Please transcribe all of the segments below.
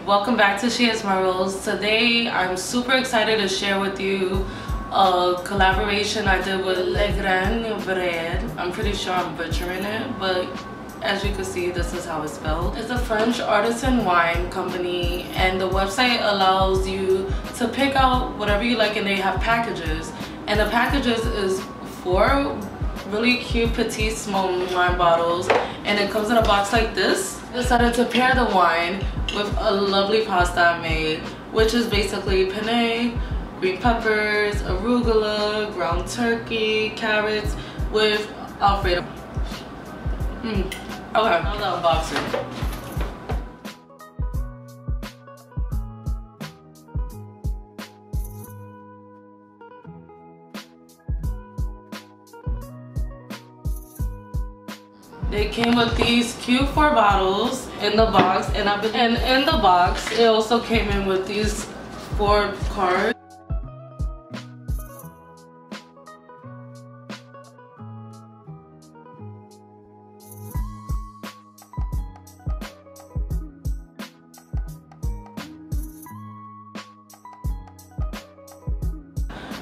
Welcome back to She Is My Rose. Today I'm super excited to share with you a collaboration I did with Le Grand Verre. I'm pretty sure I'm butchering it, but as you can see, this is how it's spelled. It's a French artisan wine company, and the website allows you to pick out whatever you like, and they have packages. And the packages is 4 really cute petite small wine bottles, and it comes in a box like this. I decided to pair the wine with a lovely pasta I made, which is basically penne, green peppers, arugula, ground turkey, carrots with Alfredo. Okay, now the unboxing. They came with these cute 4 bottles in the box, and in the box it also came in with these 4 cards.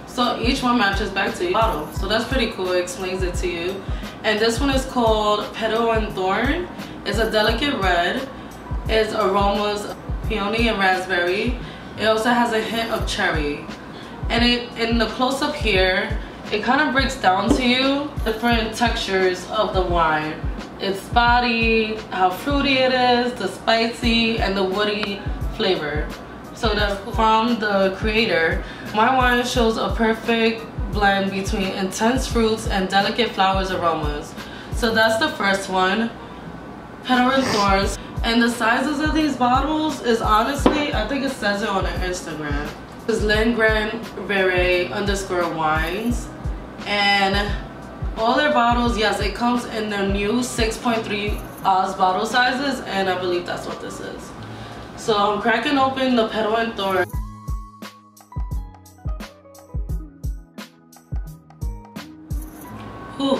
So each one matches back to your bottle, so that's pretty cool. It explains it to you. And this one is called Petal and Thorn. It's a delicate red. Its aromas peony and raspberry. It also has a hint of cherry. And in the close-up here, it kind of breaks down to you different textures of the wine. Its body, how fruity it is, the spicy, and the woody flavor. So from the creator, my wine shows a perfect blend between intense fruits and delicate flowers aromas. So that's the first one, Petal and Thorns. And the sizes of these bottles is honestly, I think it says it on their Instagram. It's Grand Verre _wines. And all their bottles, yes, it comes in their new 6.3 oz bottle sizes, and I believe that's what this is. So I'm cracking open the Petal and Thorn. Ooh.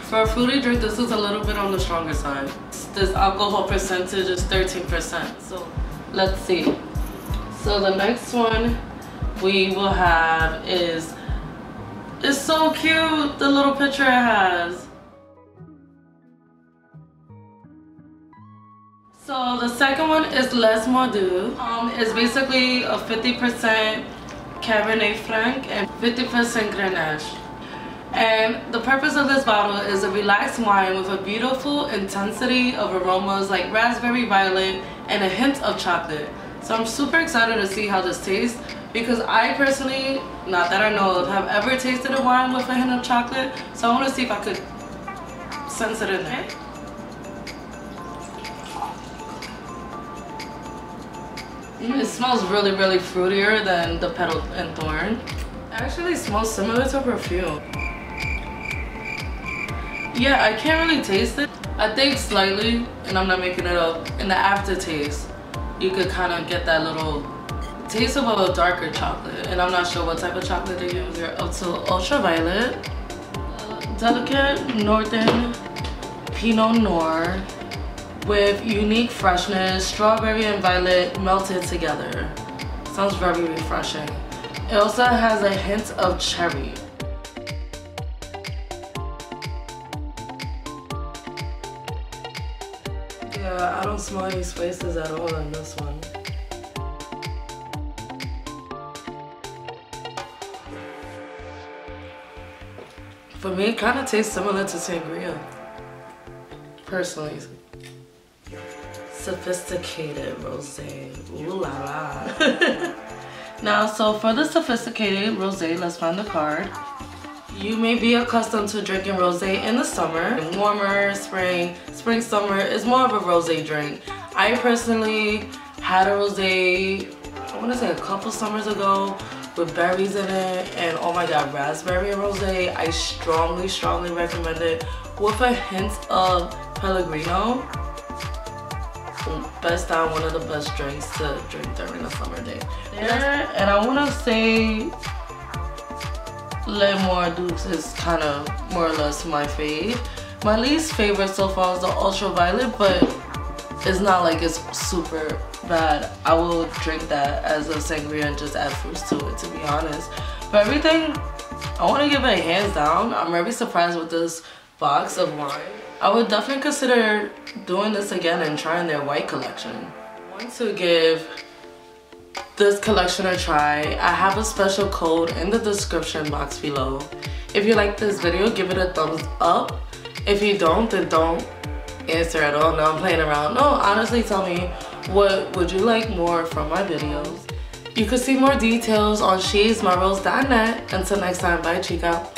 For a fruity drink, this is a little bit on the stronger side. This alcohol percentage is 13%. So let's see. So the next one we will have is, it's so cute, the little picture it has. So the second one is Les Mordu. It's basically a 50% Cabernet Franc and 50% Grenache. And the purpose of this bottle is a relaxed wine with a beautiful intensity of aromas like raspberry, violet, and a hint of chocolate. So I'm super excited to see how this tastes, because I personally, not that I know of, have ever tasted a wine with a hint of chocolate. So I want to see if I could sense it in there. It smells really, really fruitier than the Petal and Thorn. It actually smells similar to perfume. Yeah, I can't really taste it. I think slightly, and I'm not making it up, in the aftertaste, you could kind of get that little taste of a darker chocolate. And I'm not sure what type of chocolate they use. They're up to ultraviolet, delicate northern Pinot Noir, with unique freshness, strawberry and violet melted together. Sounds very refreshing. It also has a hint of cherry. Yeah, I don't smell any spices at all in this one. For me, it kind of tastes similar to sangria, personally. Sophisticated rosé. Ooh la la. Now, so for the sophisticated rosé, let's find the card. You may be accustomed to drinking rosé in the summer. Warmer, spring, summer is more of a rosé drink. I personally had a rosé, I want to say a couple summers ago, with berries in it, and oh my god, raspberry and rosé. I strongly, strongly recommend it with a hint of Pellegrino. Best down, one of the best drinks to drink during a summer day. And I want to say Le Mordu is kind of more or less my fave. My least favorite so far is the ultraviolet, but it's not like it's super bad. I will drink that as a sangria and just add fruits to it, to be honest. But everything, I want to give it hands down. I'm very surprised with this box of wine. I would definitely consider doing this again and trying their white collection. I want to give this collection a try. I have a special code in the description box below. If you like this video, give it a thumbs up. If you don't, then don't answer at all. No, I'm playing around. No, honestly, tell me, what would you like more from my videos? You can see more details on shesmarbles.net. Until next time, bye chica.